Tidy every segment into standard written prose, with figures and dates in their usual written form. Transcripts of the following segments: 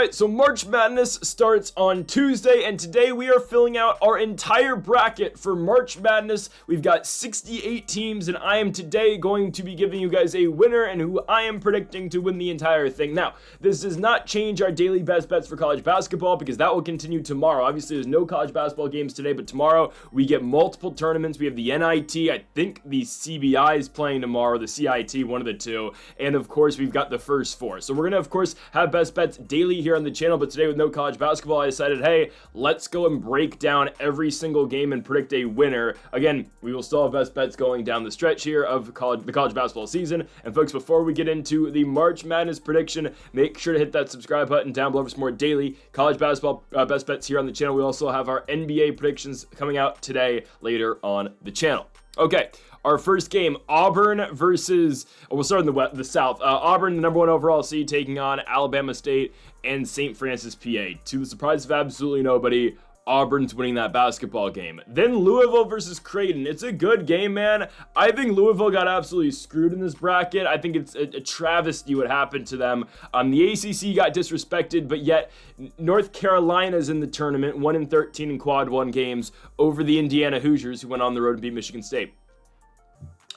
Alright, so March Madness starts on Tuesday, and today we are filling out our entire bracket for March Madness. We've got 68 teams, and I am today going to be giving you guys a winner and who I am predicting to win the entire thing. Now, this does not change our daily best bets for college basketball because that will continue tomorrow. Obviously, there's no college basketball games today, but tomorrow we get multiple tournaments. We have the NIT, I think the CBI is playing tomorrow, the CIT, one of the two, and of course, we've got the first four. So we're going to, of course, have best bets daily here on the channel, but today with no college basketball, I decided, hey, let's go and break down every single game and predict a winner. Again, we will still have best bets going down the stretch here of the college basketball season. And folks, before we get into the March Madness prediction, make sure to hit that subscribe button down below for some more daily college basketball best bets here on the channel. We also have our NBA predictions coming out today later on the channel. Okay, our first game, Auburn versus, we'll start in the South. Auburn, the number 1 overall seed, taking on Alabama State and St. Francis, PA. To the surprise of absolutely nobody, Auburn's winning that basketball game. Then Louisville versus Creighton. It's a good game, man. I think Louisville got absolutely screwed in this bracket. I think it's a travesty what happened to them. The ACC got disrespected, but yet North Carolina's in the tournament, 1-13 in quad 1 games over the Indiana Hoosiers, who went on the road and beat Michigan State.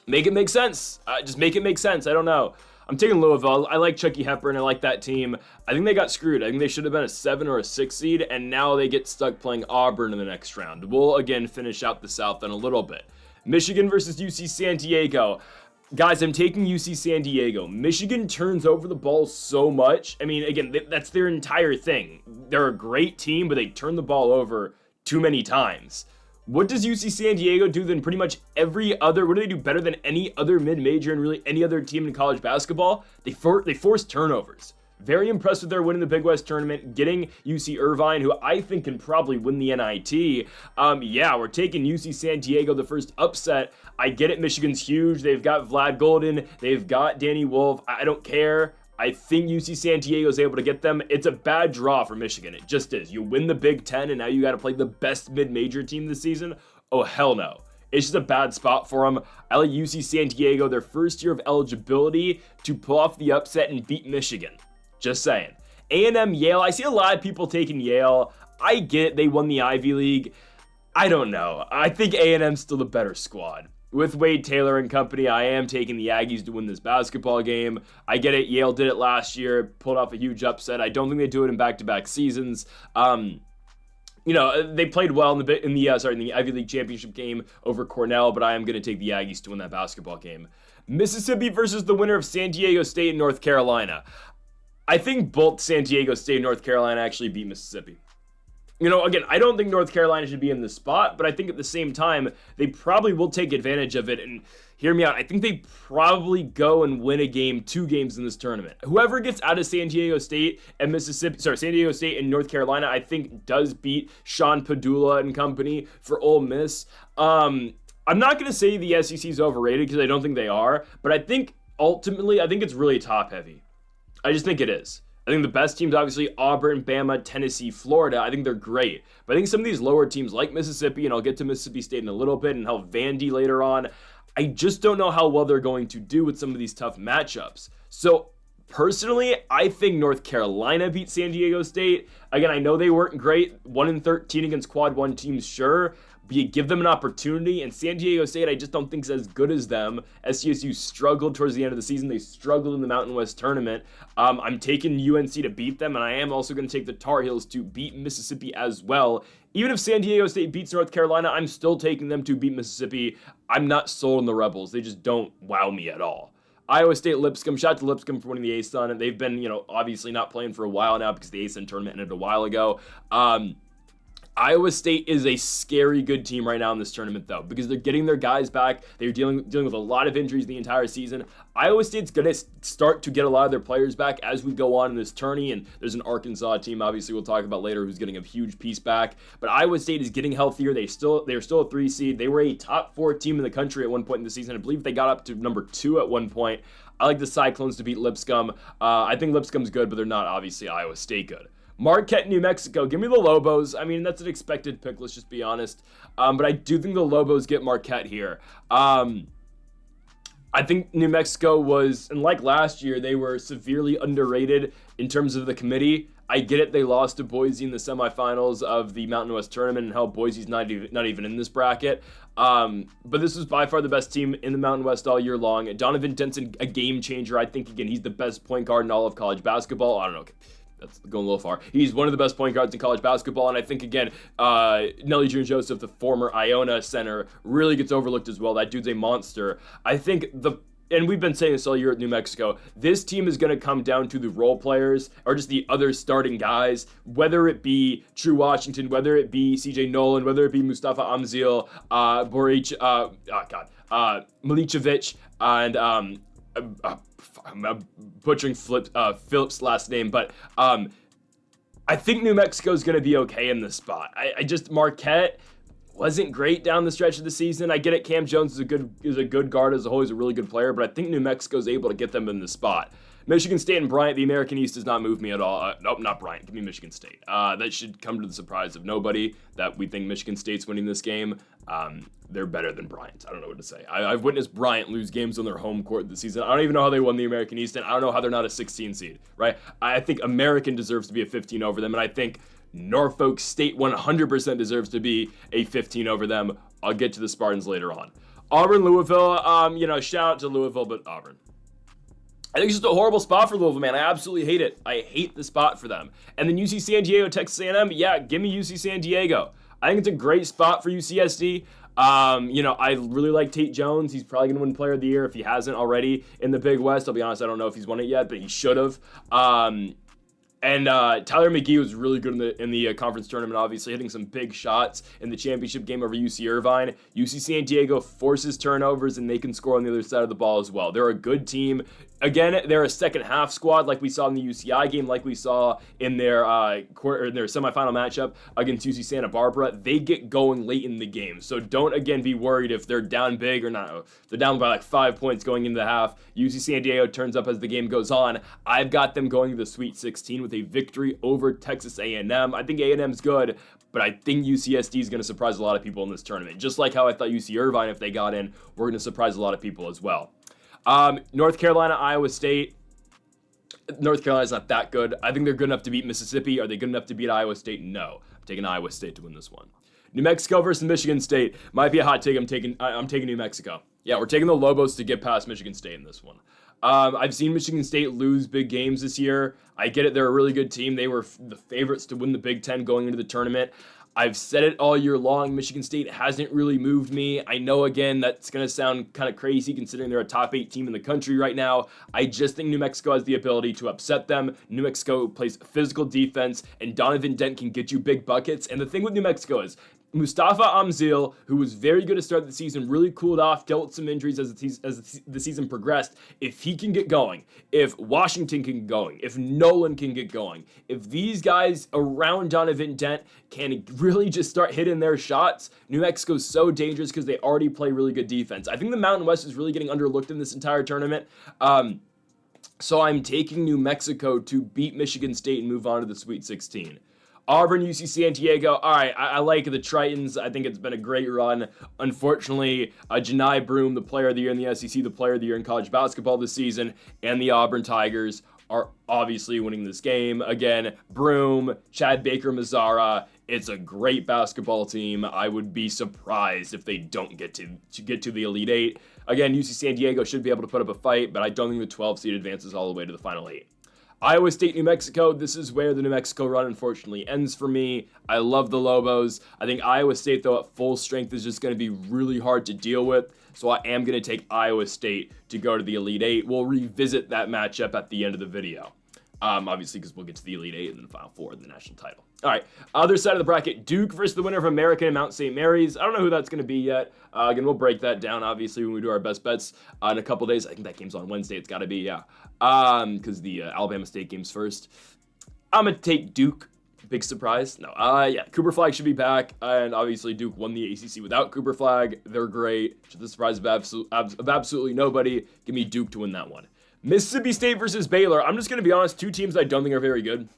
Make it make sense. Just make it make sense. I don't know. I'm taking Louisville. I like Chucky Hepburn. I like that team. I think they got screwed. I think they should have been a 7 or a 6 seed, and now they get stuck playing Auburn in the next round. We'll, again, finish out the South in a little bit. Michigan versus UC San Diego. Guys, I'm taking UC San Diego. Michigan turns over the ball so much. I mean, again, that's their entire thing. They're a great team, but they turn the ball over too many times. What does UC San Diego do than pretty much every other? What do they do better than any other mid-major and really any other team in college basketball? They force turnovers. Very impressed with their win in the Big West tournament, getting UC Irvine, who I think can probably win the NIT. Yeah, we're taking UC San Diego, the first upset. I get it, Michigan's huge. They've got Vlad Golden. They've got Danny Wolf. I don't care. I think UC San Diego is able to get them. It's a bad draw for Michigan. It just is. You win the Big Ten, and now you got to play the best mid-major team this season? Oh, hell no. It's just a bad spot for them. I like UC San Diego, their first year of eligibility, to pull off the upset and beat Michigan. Just saying. A&M, Yale. I see a lot of people taking Yale. I get it. They won the Ivy League. I don't know. I think A&M's still the better squad. With Wade Taylor and company, I am taking the Aggies to win this basketball game. I get it. Yale did it last year, pulled off a huge upset. I don't think they do it in back-to-back seasons. They played well in the Ivy League championship game over Cornell, but I am going to take the Aggies to win that basketball game. Mississippi versus the winner of San Diego State and North Carolina. I think both San Diego State and North Carolina actually beat Mississippi. Again, I don't think North Carolina should be in this spot, but I think at the same time, they probably will take advantage of it. And hear me out, I think they probably go and win two games in this tournament. Whoever gets out of San Diego State and San Diego State and North Carolina, I think does beat Sean Padula and company for Ole Miss. I'm not going to say the SEC is overrated because I don't think they are, but I think ultimately, it's really top heavy. I just think it is. I think the best teams, obviously, Auburn, Bama, Tennessee, Florida, I think they're great. But I think some of these lower teams like Mississippi, and I'll get to Mississippi State in a little bit, and how Vandy later on, I just don't know how well they're going to do with some of these tough matchups. So, personally, I think North Carolina beat San Diego State. Again, I know they weren't great. 1-13 against quad 1 teams, sure. But you give them an opportunity, and San Diego State, I just don't think is as good as them. SDSU struggled towards the end of the season. They struggled in the Mountain West tournament. I'm taking UNC to beat them, and I am also going to take the Tar Heels to beat Mississippi as well. Even if San Diego State beats North Carolina, I'm still taking them to beat Mississippi. I'm not sold on the Rebels. They just don't wow me at all. Iowa State, Lipscomb. Shout out to Lipscomb for winning the ASUN, and they've been, obviously not playing for a while now because the ASUN tournament ended a while ago. Iowa State is a scary good team right now in this tournament, though, because they're getting their guys back. They're dealing with a lot of injuries the entire season. Iowa State's going to start to get a lot of their players back as we go on in this tourney, and there's an Arkansas team, obviously, we'll talk about later, who's getting a huge piece back. But Iowa State is getting healthier. They're still a 3 seed. They were a top 4 team in the country at one point in the season. I believe they got up to number 2 at one point. I like the Cyclones to beat Lipscomb. I think Lipscomb's good, but they're not, obviously, Iowa State good. Marquette, New Mexico. Give me the Lobos. I mean, that's an expected pick, let's just be honest. But I do think the Lobos get Marquette here. I think New Mexico was, and like last year, they were severely underrated in terms of the committee. I get it, they lost to Boise in the semifinals of the Mountain West tournament, and hell, Boise's not even in this bracket. But this was by far the best team in the Mountain West all year long. Donovan Denson, a game changer. I think, again, he's the best point guard in all of college basketball. I don't know. That's going a little far. He's one of the best point guards in college basketball, and I think, again, Nelly Jr. Joseph, the former Iona center, really gets overlooked as well. That dude's a monster. I think and we've been saying this all year at New Mexico, this team is going to come down to the role players or just the other starting guys, whether it be True Washington, whether it be CJ Nolan, whether it be Mustafa Amzil, Milicevic, and I'm butchering Phillips' last name, but I think New Mexico is going to be okay in this spot. Marquette wasn't great down the stretch of the season. I get it. Cam Jones is a good guard as a whole. He's a really good player, but I think New Mexico is able to get them in the spot. Michigan State and Bryant, the American East does not move me at all. Nope, not Bryant. Give me Michigan State. That should come to the surprise of nobody that we think Michigan State's winning this game. They're better than Bryant. I don't know what to say. I've witnessed Bryant lose games on their home court this season. I don't even know how they won the American East, and I don't know how they're not a 16 seed, right? I think American deserves to be a 15 over them, and I think Norfolk State 100% deserves to be a 15 over them. I'll get to the Spartans later on. Auburn, Louisville, shout out to Louisville, but Auburn. I think it's just a horrible spot for Louisville, man. I absolutely hate it. I hate the spot for them. And then UC San Diego, Texas A&M, yeah, give me UC San Diego. I think it's a great spot for UCSD. I really like Tate Jones. He's probably going to win Player of the Year if he hasn't already in the Big West. I'll be honest, I don't know if he's won it yet, but he should have. And Tyler McGee was really good in the conference tournament, obviously, hitting some big shots in the championship game over UC Irvine. UC San Diego forces turnovers, and they can score on the other side of the ball as well. They're a good team. Again, they're a second-half squad like we saw in the UCI game, like we saw in their semifinal matchup against UC Santa Barbara. They get going late in the game, so don't, again, be worried if they're down big or not. They're down by like 5 points going into the half. UC San Diego turns up as the game goes on. I've got them going to the Sweet 16 with a victory over Texas A&M. I think A&M's good, but I think UCSD is going to surprise a lot of people in this tournament. Just like how I thought UC Irvine, if they got in, were going to surprise a lot of people as well. North Carolina, Iowa State. North Carolina's not that good. I think they're good enough to beat Mississippi. Are they good enough to beat Iowa State? No. I'm taking Iowa State to win this one. New Mexico versus Michigan State. Might be a hot take. I'm taking New Mexico. Yeah, we're taking the Lobos to get past Michigan State in this one. I've seen Michigan State lose big games this year. I get it. They're a really good team. They were the favorites to win the Big Ten going into the tournament. I've said it all year long. Michigan State hasn't really moved me. I know, again, that's going to sound kind of crazy considering they're a top 8 team in the country right now. I just think New Mexico has the ability to upset them. New Mexico plays physical defense, and Donovan Dent can get you big buckets. And the thing with New Mexico is Mustafa Amzil, who was very good to start the season, really cooled off, dealt with some injuries as the season progressed. If he can get going, if Washington can get going, if Nolan can get going, if these guys around Donovan Dent can really just start hitting their shots, New Mexico's so dangerous because they already play really good defense. I think the Mountain West is really getting underlooked in this entire tournament. So I'm taking New Mexico to beat Michigan State and move on to the Sweet 16. Auburn, UC San Diego. All right, I like the Tritons. I think it's been a great run. Unfortunately, Janai Broome, the player of the year in the SEC, the player of the year in college basketball this season, and the Auburn Tigers are obviously winning this game. Again, Broome, Chad Baker-Mazara. It's a great basketball team. I would be surprised if they don't get to the Elite Eight. Again, UC San Diego should be able to put up a fight, but I don't think the 12 seed advances all the way to the Final 8. Iowa State, New Mexico, this is where the New Mexico run unfortunately ends for me. I love the Lobos. I think Iowa State, though, at full strength is just going to be really hard to deal with. So I am going to take Iowa State to go to the Elite Eight. We'll revisit that matchup at the end of the video. Obviously, because we'll get to the Elite Eight and then the Final Four and the national title. All right, other side of the bracket, Duke versus the winner of American and Mount St. Mary's. I don't know who that's going to be yet. Again, we'll break that down, obviously, when we do our best bets in a couple days. I think that game's on Wednesday. It's got to be, yeah, because the Alabama State game's first. I'm going to take Duke. Big surprise. No, yeah, Cooper Flag should be back, and obviously Duke won the ACC without Cooper Flag. They're great. To the surprise of absolutely nobody, give me Duke to win that one. Mississippi State versus Baylor. I'm just going to be honest, two teams I don't think are very good.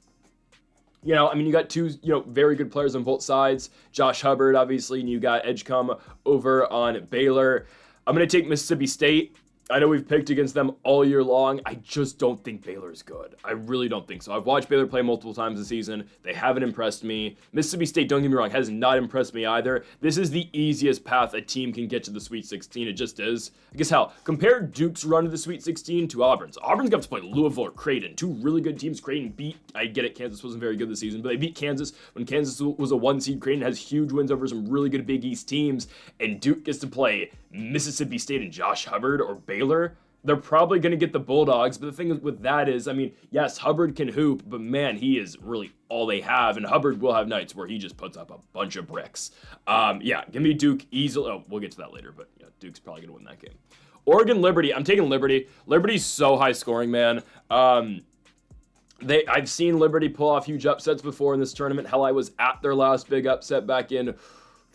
You got two, very good players on both sides. Josh Hubbard, obviously, and you got Edgecombe over on Baylor. I'm going to take Mississippi State. I know we've picked against them all year long. I just don't think Baylor is good. I really don't think so. I've watched Baylor play multiple times this season. They haven't impressed me. Mississippi State, don't get me wrong, has not impressed me either. This is the easiest path a team can get to the Sweet 16. It just is. I guess hell, compare Duke's run to the Sweet 16 to Auburn's. Auburn's got to play Louisville or Creighton, two really good teams. Creighton beat, I get it, Kansas wasn't very good this season, but they beat Kansas when Kansas was a 1 seed. Creighton has huge wins over some really good Big East teams, and Duke gets to play Mississippi State and Josh Hubbard or Baylor. They're probably going to get the Bulldogs, but the thing with that is, I mean, yes, Hubbard can hoop, but man, he is really all they have, and Hubbard will have nights where he just puts up a bunch of bricks. Yeah, give me Duke easily. Oh, we'll get to that later, but yeah, Duke's probably going to win that game. Oregon Liberty, I'm taking Liberty. Liberty's so high scoring, man. I've seen Liberty pull off huge upsets before in this tournament. Hell, I was at their last big upset back in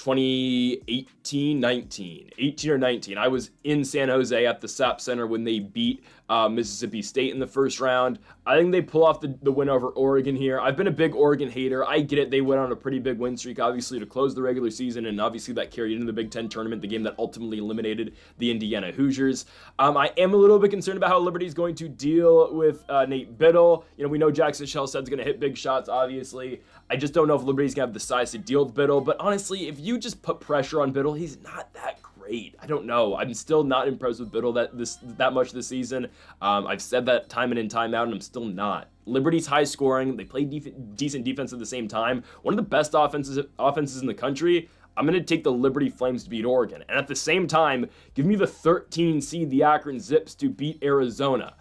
18 or 19. I was in San Jose at the SAP Center when they beat Mississippi State in the first round. I think they pull off the win over Oregon here. I've been a big Oregon hater. I get it. They went on a pretty big win streak, obviously, to close the regular season, and obviously that carried into the Big Ten tournament, the game that ultimately eliminated the Indiana Hoosiers. I am a little bit concerned about how Liberty's going to deal with Nate Biddle. You know, we know Jackson Shellstead's going to hit big shots, obviously. I just don't know if Liberty's going to have the size to deal with Biddle, but honestly, if you just put pressure on Biddle, he's not that great. I don't know. I'm still not impressed with Biddle that much this season. I've said that time in and time out, and I'm still not. Liberty's high scoring. They play decent defense at the same time. One of the best offenses in the country. I'm going to take the Liberty Flames to beat Oregon. And at the same time, give me the 13 seed, the Akron Zips, to beat Arizona.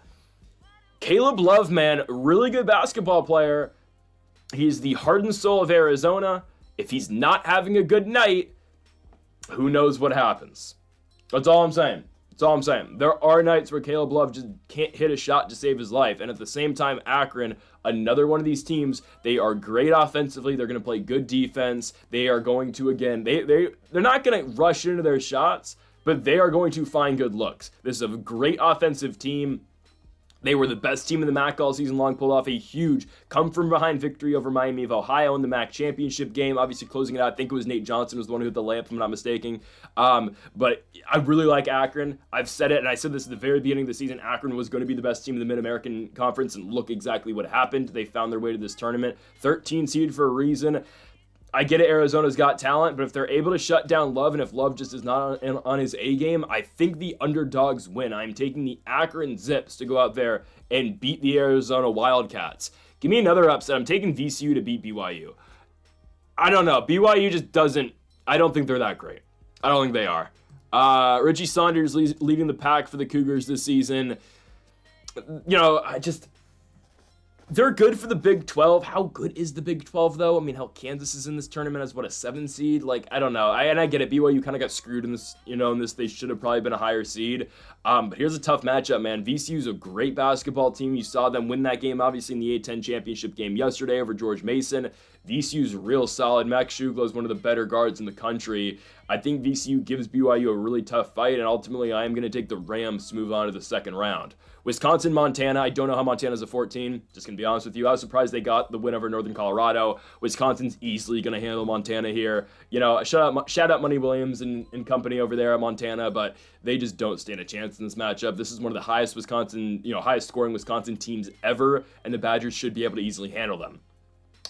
Caleb Love, man, really good basketball player. He's the heart and soul of Arizona. If he's not having a good night, who knows what happens? That's all I'm saying. That's all I'm saying. There are nights where Caleb Love just can't hit a shot to save his life. And at the same time, Akron, another one of these teams, they are great offensively. They're going to play good defense. They are going to, again, they're not going to rush into their shots, but they are going to find good looks. This is a great offensive team. They were the best team in the MAC all season long, pulled off a huge come-from-behind victory over Miami of Ohio in the MAC championship game. Obviously, closing it out, I think it was Nate Johnson was the one who hit the layup, if I'm not mistaken. But I really like Akron. I've said it, and I said this at the very beginning of the season. Akron was going to be the best team in the Mid-American Conference, and look exactly what happened. They found their way to this tournament. 13 seed for a reason. I get it, Arizona's got talent, but if they're able to shut down Love, and if Love just is not on his A game, I think the underdogs win. I'm taking the Akron Zips to go out there and beat the Arizona Wildcats. Give me another upset. I'm taking VCU to beat BYU. I don't know. BYU just doesn't, I don't think they're that great. I don't think they are. Richie Saunders leading the pack for the Cougars this season. You know, they're good for the Big 12. How good is the Big 12, though? I mean, hell, Kansas is in this tournament as, a 7 seed? Like, I don't know. I get it. BYU kind of got screwed in this, in this. They should have probably been a higher seed. But here's a tough matchup, man. VCU's a great basketball team. You saw them win that game, obviously, in the A-10 championship game yesterday over George Mason. VCU's real solid. Max Shuglo is one of the better guards in the country. I think VCU gives BYU a really tough fight, and ultimately I am going to take the Rams to move on to the second round. Wisconsin, Montana. I don't know how Montana's a 14. Just going to be honest with you. I was surprised they got the win over Northern Colorado. Wisconsin's easily going to handle Montana here. Shout out Money Williams and company over there at Montana, but they just don't stand a chance in this matchup. This is one of the highest highest scoring Wisconsin teams ever, and the Badgers should be able to easily handle them.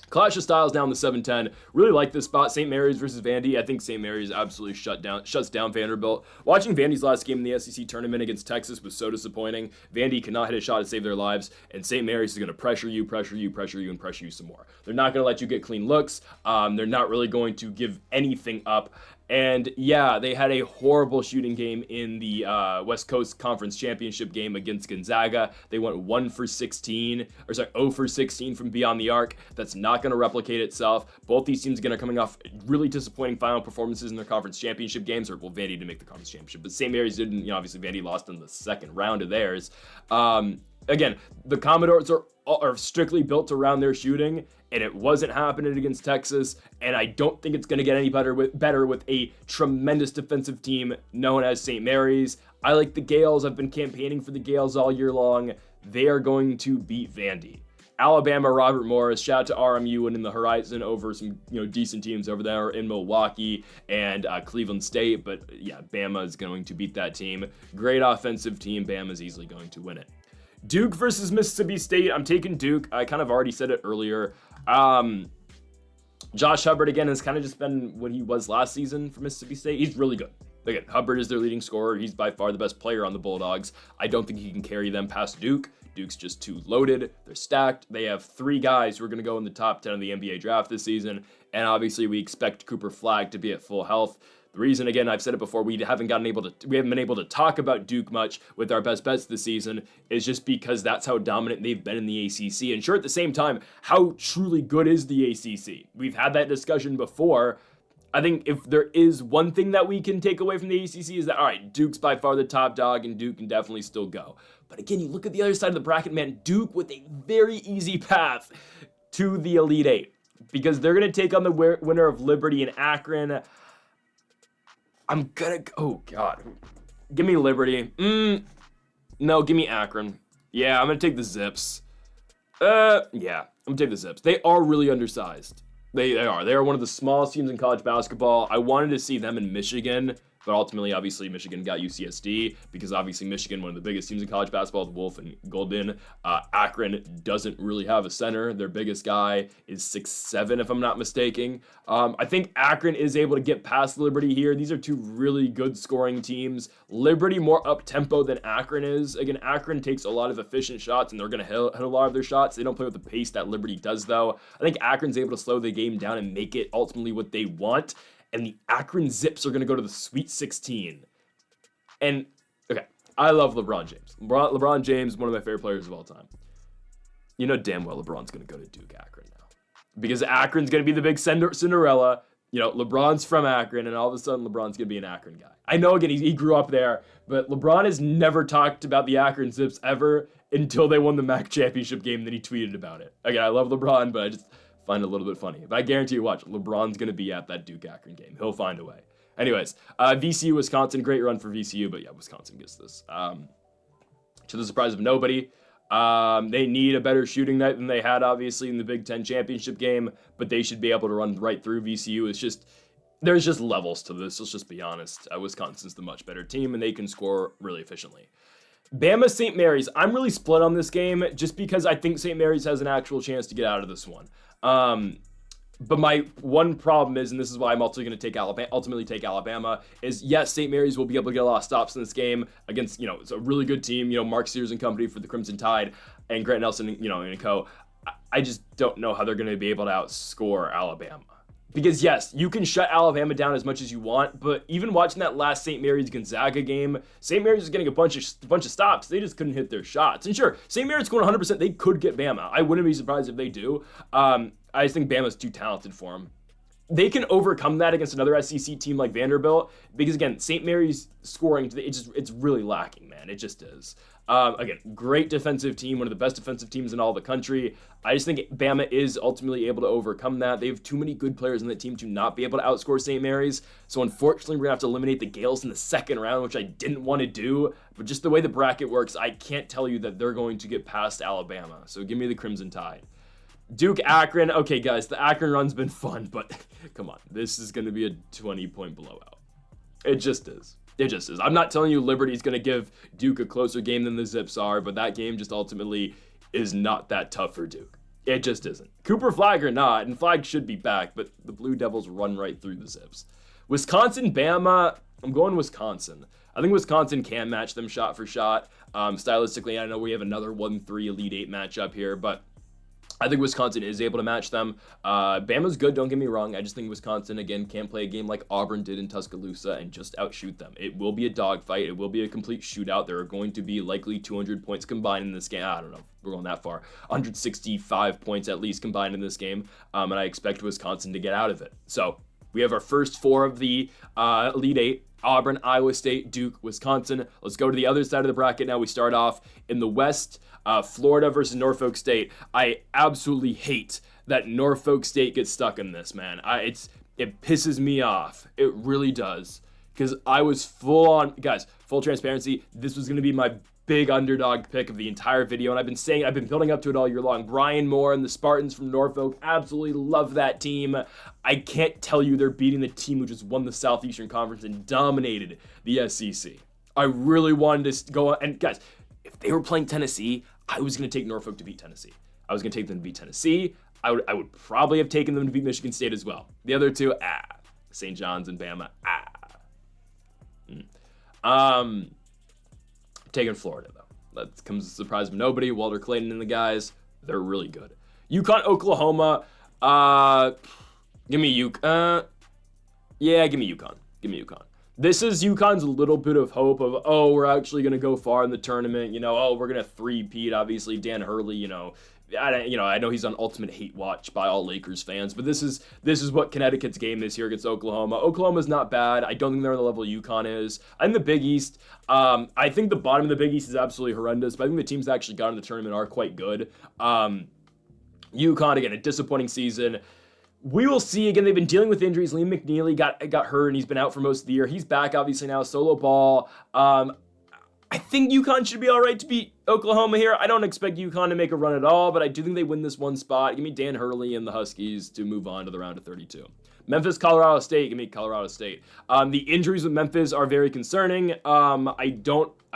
Clash of Styles down the 7-10. Really like this spot. St. Mary's versus Vandy. I think St. Mary's absolutely shuts down Vanderbilt. Watching Vandy's last game in the SEC tournament against Texas was so disappointing. Vandy could not hit a shot to save their lives, and St. Mary's is going to pressure you, and pressure you some more. They're not going to let you get clean looks. They're not really going to give anything up. And yeah, they had a horrible shooting game in the West Coast Conference Championship game against Gonzaga. They went 0 for 16 from beyond the arc. That's not going to replicate itself. Both these teams again are coming off really disappointing final performances in their conference championship games, or well, Vandy didn't make the conference championship, but St. Mary's didn't. Obviously Vandy lost in the second round of theirs. Again, the Commodores are strictly built around their shooting, and it wasn't happening against Texas, and I don't think it's going to get any better with a tremendous defensive team known as St. Mary's. I like the Gales. I've been campaigning for the Gales all year long. They are going to beat Vandy. Alabama, Robert Morris. Shout out to RMU winning the Horizon over some decent teams over there in Milwaukee and Cleveland State. But yeah, Bama is going to beat that team. Great offensive team. Bama is easily going to win it. Duke versus Mississippi State. I'm taking Duke. I kind of already said it earlier. Josh Hubbard, again, has kind of just been what he was last season for Mississippi State. He's really good. Again, Hubbard is their leading scorer. He's by far the best player on the Bulldogs. I don't think he can carry them past Duke. Duke's just too loaded. They're stacked. They have 3 guys who are going to go in the top 10 of the NBA draft this season. And obviously, we expect Cooper Flagg to be at full health. The reason, again, I've said it before, we haven't been able to talk about Duke much with our best bets this season is just because that's how dominant they've been in the ACC. And sure, at the same time, how truly good is the ACC? We've had that discussion before. I think if there is one thing that we can take away from the ACC is that, all right, Duke's by far the top dog, and Duke can definitely still go. But again, you look at the other side of the bracket, man, Duke with a very easy path to the Elite Eight because they're going to take on the winner of Liberty and Akron. Oh, God. Give me Liberty. No, give me Akron. Yeah, I'm going to take the Zips. Yeah, I'm going to take the Zips. They are really undersized. They are. They are one of the smallest teams in college basketball. I wanted to see them in Michigan, but ultimately, obviously, Michigan got UCSD because obviously Michigan, one of the biggest teams in college basketball, with Wolf and Golden. Akron doesn't really have a center. Their biggest guy is 6'7", if I'm not mistaken. I think Akron is able to get past Liberty here. These are 2 really good scoring teams. Liberty more up-tempo than Akron is. Again, Akron takes a lot of efficient shots, and they're going to hit a lot of their shots. They don't play with the pace that Liberty does, though. I think Akron's able to slow the game down and make it ultimately what they want. And the Akron Zips are going to go to the Sweet 16. And, okay, I love LeBron James. LeBron James, one of my favorite players of all time. You know damn well LeBron's going to go to Duke Akron now. Because Akron's going to be the big Cinderella. LeBron's from Akron, and all of a sudden LeBron's going to be an Akron guy. I know, again, he grew up there, but LeBron has never talked about the Akron Zips ever until they won the MAC championship game, then he tweeted about it. Again, I love LeBron, but I just find it a little bit funny. But I guarantee you, watch, LeBron's going to be at that Duke Akron game. He'll find a way. Anyways, VCU, Wisconsin, great run for VCU, but yeah, Wisconsin gets this. To the surprise of nobody, they need a better shooting night than they had, obviously, in the Big Ten championship game, but they should be able to run right through VCU. There's just levels to this, let's just be honest. Wisconsin's the much better team, and they can score really efficiently. Bama St. Mary's, I'm really split on this game just because I think St. Mary's has an actual chance to get out of this one. But my one problem is, and this is why I'm ultimately going to take Alabama, is yes, St. Mary's will be able to get a lot of stops in this game against, it's a really good team, Mark Sears and company for the Crimson Tide and Grant Nelson, and co. I just don't know how they're going to be able to outscore Alabama. Because yes, you can shut Alabama down as much as you want, but even watching that last St. Mary's Gonzaga game, St. Mary's is getting a bunch of stops. They just couldn't hit their shots. And sure, St. Mary's going 100%. They could get Bama. I wouldn't be surprised if they do. I just think Bama's too talented for them. They can overcome that against another SEC team like Vanderbilt because, again, St. Mary's scoring, it's really lacking, man. It just is. Again, great defensive team, one of the best defensive teams in all the country. I just think Bama is ultimately able to overcome that. They have too many good players in the team to not be able to outscore St. Mary's. So unfortunately, we're going to have to eliminate the Gales in the second round, which I didn't want to do. But just the way the bracket works, I can't tell you that they're going to get past Alabama. So give me the Crimson Tide. Duke Akron. Okay, guys, the Akron run's been fun, but come on. This is going to be a 20-point blowout. It just is. It just is. I'm not telling you Liberty's going to give Duke a closer game than the Zips are, but that game just ultimately is not that tough for Duke. It just isn't. Cooper Flagg or not, and Flagg should be back, but the Blue Devils run right through the Zips. Wisconsin, Bama, I'm going Wisconsin. I think Wisconsin can match them shot for shot. Stylistically, I know we have another 1-3 Elite Eight matchup here, but I think Wisconsin is able to match them. Bama's good, don't get me wrong. I just think Wisconsin, again, can play a game like Auburn did in Tuscaloosa and just outshoot them. It will be a dogfight. It will be a complete shootout. There are going to be likely 200 points combined in this game. I don't know if we're going that far. 165 points at least combined in this game, and I expect Wisconsin to get out of it. So we have our first 4 of the Elite Eight. Auburn, Iowa State, Duke, Wisconsin. Let's go to the other side of the bracket now. We start off in the West. Florida versus Norfolk State. I absolutely hate that Norfolk State gets stuck in this, man. It pisses me off. It really does. Because I was full transparency, this was going to be my big underdog pick of the entire video, and I've been building up to it all year long. Brian Moore and the Spartans from Norfolk, absolutely love that team. I can't tell you they're beating the team who just won the Southeastern Conference and dominated the SEC. I really wanted to go, and guys, if they were playing Tennessee, I was going to take Norfolk to beat Tennessee. I was going to take them to beat Tennessee. I would probably have taken them to beat Michigan State as well. The other two, St. John's and Bama, taking Florida, though. That comes as a surprise of nobody. Walter Clayton and the guys, they're really good. UConn, Oklahoma, give me UConn. Give me UConn. This is UConn's little bit of hope of, we're actually going to go far in the tournament. We're going to three-peat. Obviously, Dan Hurley, I know he's on ultimate hate watch by all Lakers fans, but this is what Connecticut's game is here against Oklahoma. Oklahoma's not bad. I don't think they're on the level UConn is. In the Big East, I think the bottom of the Big East is absolutely horrendous, but I think the teams that actually got in the tournament are quite good. UConn, again, a disappointing season. We will see. Again, they've been dealing with injuries. Liam McNeely got hurt, and he's been out for most of the year. He's back, obviously, now. Solo ball. I think UConn should be all right to beat Oklahoma here. I don't expect UConn to make a run at all, but I do think they win this one spot. Give me Dan Hurley and the Huskies to move on to the round of 32. Memphis, Colorado State. Give me Colorado State. The injuries with Memphis are very concerning. I'm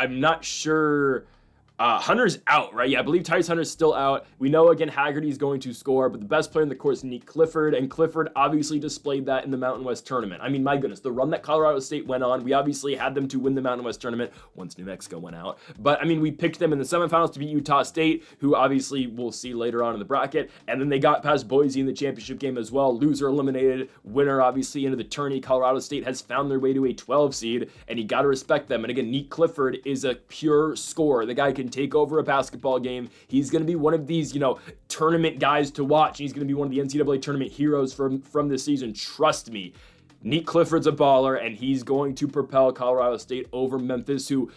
not sure. Hunter's out, right? Yeah, I believe Tyrese Hunter's still out. We know, again, Haggerty's going to score, but the best player in the court is Nick Clifford, and Clifford obviously displayed that in the Mountain West tournament. I mean, my goodness, the run that Colorado State went on, we obviously had them to win the Mountain West tournament once New Mexico went out. But, I mean, we picked them in the semifinals to beat Utah State, who obviously we'll see later on in the bracket, and then they got past Boise in the championship game as well. Loser eliminated, winner obviously into the tourney. Colorado State has found their way to a 12 seed, and you got to respect them. And again, Nick Clifford is a pure scorer. The guy can take over a basketball game. He's going to be one of these, tournament guys to watch. He's going to be one of the NCAA tournament heroes from this season. Trust me. Nick Clifford's a baller, and he's going to propel Colorado State over Memphis, who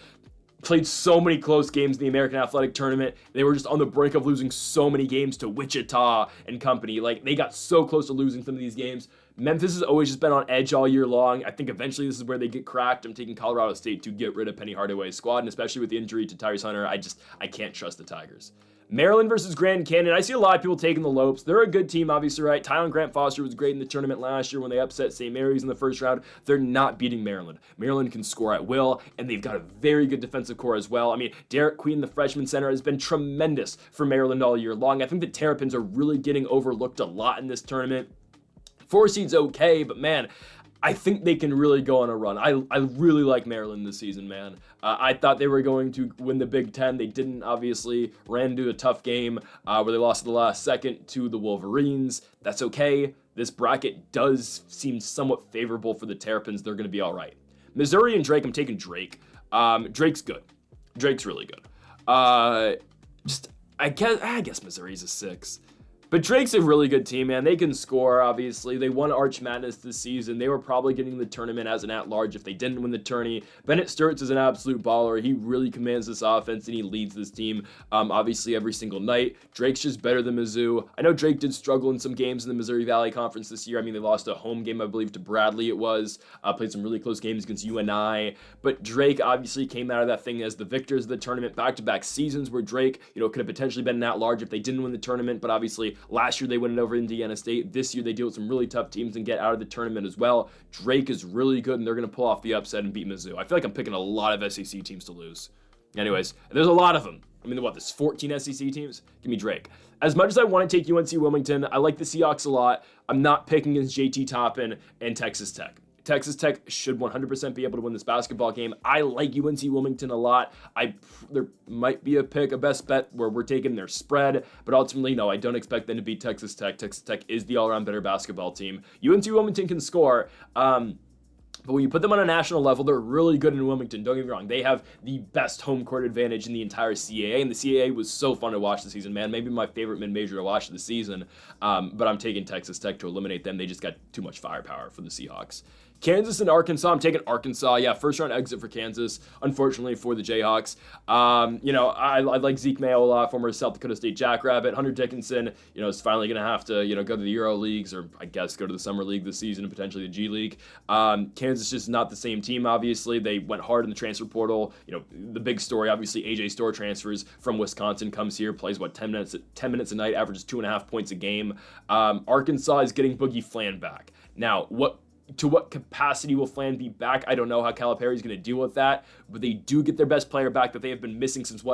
played so many close games in the American Athletic Tournament. They were just on the brink of losing so many games to Wichita and company. Like, they got so close to losing some of these games. Memphis has always just been on edge all year long. I think eventually this is where they get cracked. I'm taking Colorado State to get rid of Penny Hardaway's squad, and especially with the injury to Tyrese Hunter, I can't trust the Tigers. Maryland versus Grand Canyon. I see a lot of people taking the Lopes. They're a good team, obviously, right? Tylen Grant Foster was great in the tournament last year when they upset St. Mary's in the first round. They're not beating Maryland. Maryland can score at will, and they've got a very good defensive core as well. I mean, Derek Queen, the freshman center, has been tremendous for Maryland all year long. I think the Terrapins are really getting overlooked a lot in this tournament. 4 seed's okay, but man, I think they can really go on a run. I really like Maryland this season, man. I thought they were going to win the Big Ten. They didn't, obviously. Ran into a tough game where they lost at the last second to the Wolverines. That's okay. This bracket does seem somewhat favorable for the Terrapins. They're going to be all right. Missouri and Drake, I'm taking Drake. Drake's good. Drake's really good. I guess Missouri's a 6. But Drake's a really good team, man. They can score, obviously. They won Arch Madness this season. They were probably getting the tournament as an at-large if they didn't win the tourney. Bennett Sturts is an absolute baller. He really commands this offense, and he leads this team, obviously, every single night. Drake's just better than Mizzou. I know Drake did struggle in some games in the Missouri Valley Conference this year. I mean, they lost a home game, I believe, to Bradley it was. Played some really close games against UNI. But Drake obviously came out of that thing as the victors of the tournament. Back-to-back seasons where Drake, could have potentially been an at-large if they didn't win the tournament, but obviously last year they went over Indiana State. This year they deal with some really tough teams and get out of the tournament as well. Drake is really good, and they're going to pull off the upset and beat Mizzou. I feel like I'm picking a lot of SEC teams to lose. Anyways, there's a lot of them. I mean, there's 14 SEC teams? Give me Drake. As much as I want to take UNC Wilmington, I like the Seahawks a lot. I'm not picking against JT Toppin and Texas Tech. Texas Tech should 100% be able to win this basketball game. I like UNC Wilmington a lot. There might be a best bet where we're taking their spread, but ultimately, no, I don't expect them to beat Texas Tech. Texas Tech is the all-around better basketball team. UNC Wilmington can score, but when you put them on a national level, they're really good in Wilmington. Don't get me wrong. They have the best home court advantage in the entire CAA, and the CAA was so fun to watch this season, man. Maybe my favorite mid-major to watch this season, but I'm taking Texas Tech to eliminate them. They just got too much firepower for the Seahawks. Kansas and Arkansas. I'm taking Arkansas. Yeah, first round exit for Kansas, unfortunately for the Jayhawks. I like Zeke Mayo a lot, former South Dakota State Jackrabbit. Hunter Dickinson, is finally going to have to, go to the Euro Leagues, or I guess go to the Summer League this season and potentially the G League. Kansas just not the same team, obviously. They went hard in the transfer portal. The big story, obviously, AJ Storr transfers from Wisconsin, comes here, plays, 10 minutes a night, averages 2.5 points a game. Arkansas is getting Boogie Flan back. Now, to what capacity will Flan be back? I don't know how Calipari's going to deal with that, but they do get their best player back that they have been missing since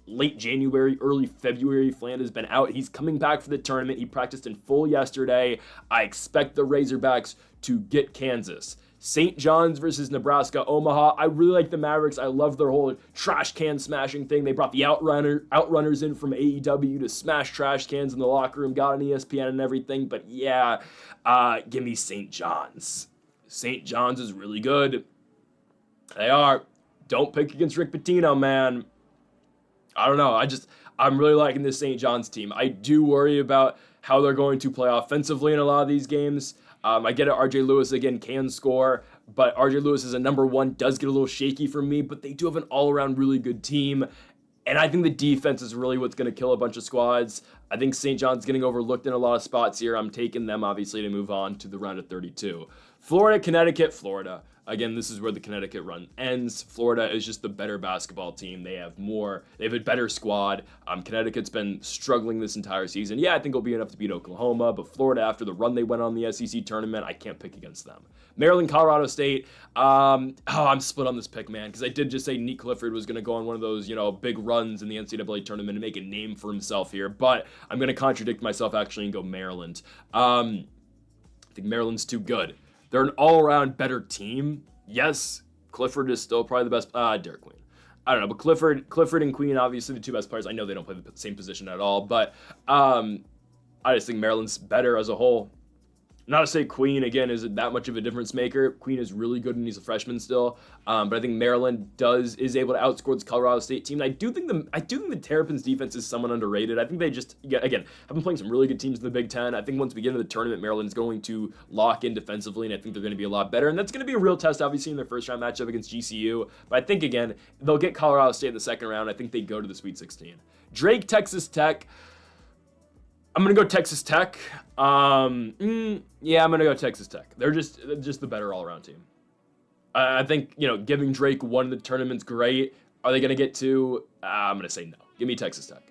late January, early February. Flan has been out. He's coming back for the tournament. He practiced in full yesterday. I expect the Razorbacks to get Kansas. St. John's versus Nebraska, Omaha. I really like the Mavericks. I love their whole trash can smashing thing. They brought the Outrunners in from AEW to smash trash cans in the locker room, got on ESPN and everything. But yeah, give me St. John's. St. John's is really good. They are. Don't pick against Rick Pitino, man. I don't know. I'm really liking this St. John's team. I do worry about how they're going to play offensively in a lot of these games. I get it, RJ Lewis, again, can score, but RJ Lewis as a number one does get a little shaky for me, but they do have an all-around really good team, and I think the defense is really what's going to kill a bunch of squads. I think St. John's getting overlooked in a lot of spots here. I'm taking them, obviously, to move on to the round of 32. Florida, Connecticut, Florida. Again, this is where the Connecticut run ends. Florida is just the better basketball team. They have a better squad. Connecticut's been struggling this entire season. Yeah, I think it'll be enough to beat Oklahoma, but Florida, after the run they went on the SEC tournament, I can't pick against them. Maryland, Colorado State. I'm split on this pick, man, because I did just say Nick Clifford was going to go on one of those, big runs in the NCAA tournament and make a name for himself here, but I'm going to contradict myself actually and go Maryland. I think Maryland's too good. They're an all-around better team. Yes, Clifford is still probably the best. Derek Queen. I don't know, but Clifford and Queen, obviously the two best players. I know they don't play the same position at all, but I just think Maryland's better as a whole. Not to say Queen, again, isn't that much of a difference maker. Queen is really good and he's a freshman still. But I think Maryland is able to outscore this Colorado State team. And I do think the Terrapins defense is somewhat underrated. I think they just, again, have been playing some really good teams in the Big Ten. I think once we get into the tournament, Maryland's going to lock in defensively, and I think they're going to be a lot better. And that's going to be a real test, obviously, in their first round matchup against GCU. But I think, again, they'll get Colorado State in the second round. I think they go to the Sweet 16. Drake, Texas Tech. I'm going to go Texas Tech. I'm going to go Texas Tech. They're just the better all-around team. I think, giving Drake one of the tournament's great. Are they going to get two? I'm going to say no. Give me Texas Tech.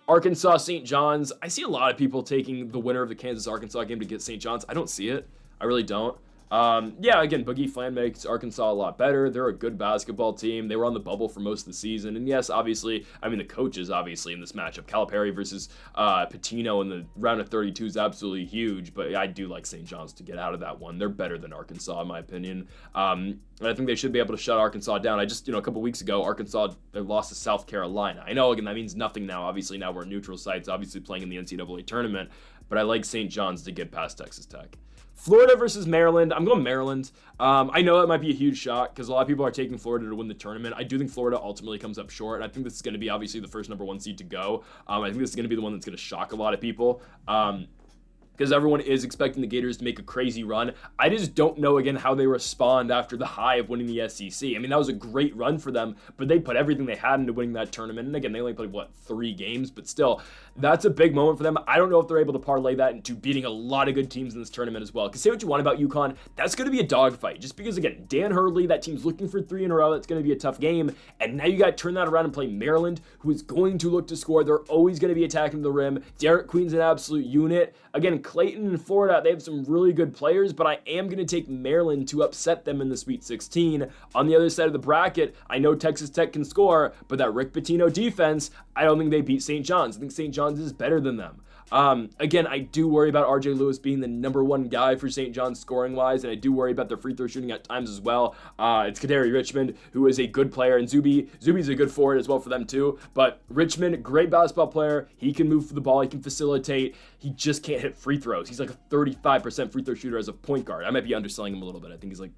Arkansas, St. John's. I see a lot of people taking the winner of the Kansas-Arkansas game to get St. John's. I don't see it. I really don't. Again, Boogie Flan makes Arkansas a lot better. They're a good basketball team. They were on the bubble for most of the season. And yes, obviously, the coaches, obviously, in this matchup. Calipari versus Pitino in the round of 32 is absolutely huge. But I do like St. John's to get out of that one. They're better than Arkansas, in my opinion. And I think they should be able to shut Arkansas down. A couple weeks ago, Arkansas lost to South Carolina. I know, again, that means nothing now. Obviously, now we're neutral sites, obviously playing in the NCAA tournament. But I like St. John's to get past Texas Tech. Florida versus Maryland. I'm going Maryland. I know that might be a huge shock because a lot of people are taking Florida to win the tournament. I do think Florida ultimately comes up short. I think this is going to be obviously the first number one seed to go. I think this is going to be the one that's going to shock a lot of people. Because everyone is expecting the Gators to make a crazy run. I just don't know, again, how they respond after the high of winning the SEC. That was a great run for them, but they put everything they had into winning that tournament. And again, they only played, 3 games? But still, that's a big moment for them. I don't know if they're able to parlay that into beating a lot of good teams in this tournament as well. Because say what you want about UConn, that's going to be a dogfight. Just because, again, Dan Hurley, that team's looking for 3 in a row. That's going to be a tough game. And now you got to turn that around and play Maryland, who is going to look to score. They're always going to be attacking the rim. Derek Queen's an absolute unit. Again, Clayton and Florida, they have some really good players, but I am going to take Maryland to upset them in the Sweet 16. On the other side of the bracket, I know Texas Tech can score, but that Rick Pitino defense, I don't think they beat St. John's. I think St. John's is better than them. Again, I do worry about RJ Lewis being the number one guy for St. John's scoring-wise, and I do worry about their free throw shooting at times as well. It's Kadari Richmond, who is a good player, and Zuby's a good forward as well for them too. But Richmond, great basketball player. He can move for the ball. He can facilitate. He just can't hit free throws. He's like a 35% free throw shooter as a point guard. I might be underselling him a little bit. I think he's like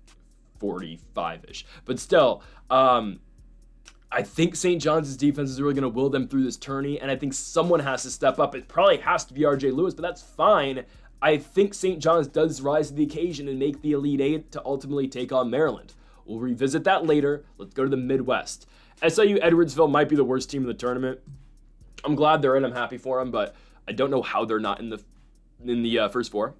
45-ish. But still, I think St. John's defense is really going to will them through this tourney, and I think someone has to step up. It probably has to be RJ Lewis, but that's fine. I think St. John's does rise to the occasion and make the Elite Eight to ultimately take on Maryland. We'll revisit that later. Let's go to the Midwest. SIU Edwardsville might be the worst team in the tournament. I'm glad they're in. I'm happy for them, but I don't know how they're not in the first four.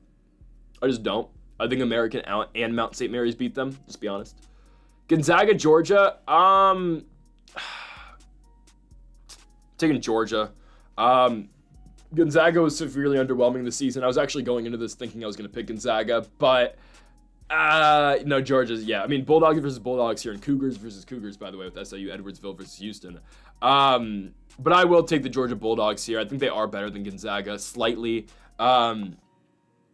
I just don't. I think American and Mount St. Mary's beat them. Just be honest. Gonzaga, Georgia. Taking Georgia. Gonzaga was severely underwhelming this season. I was actually going into this thinking I was going to pick Gonzaga, but no, Georgia's, yeah. I mean, Bulldogs versus Bulldogs here, and Cougars versus Cougars, by the way, with SIU Edwardsville versus Houston. But I will take the Georgia Bulldogs here. I think they are better than Gonzaga, slightly.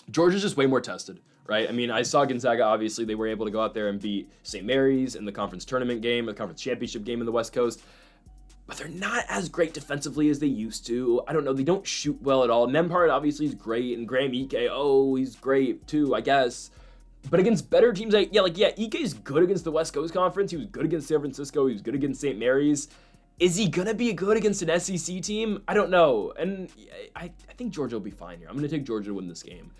Georgia's just way more tested, right? I mean, I saw Gonzaga, obviously, they were able to go out there and beat St. Mary's in the conference tournament game, the conference championship game in the West Coast. But they're not as great defensively as they used to. I don't know. They don't shoot well at all. Nembhard obviously is great, and Graham Ike, he's great too, I guess. But against better teams, Ike is good against the West Coast Conference. He was good against San Francisco. He was good against St. Mary's. Is he gonna be good against an SEC team? I don't know. And I think Georgia will be fine here. I'm gonna take Georgia to win this game.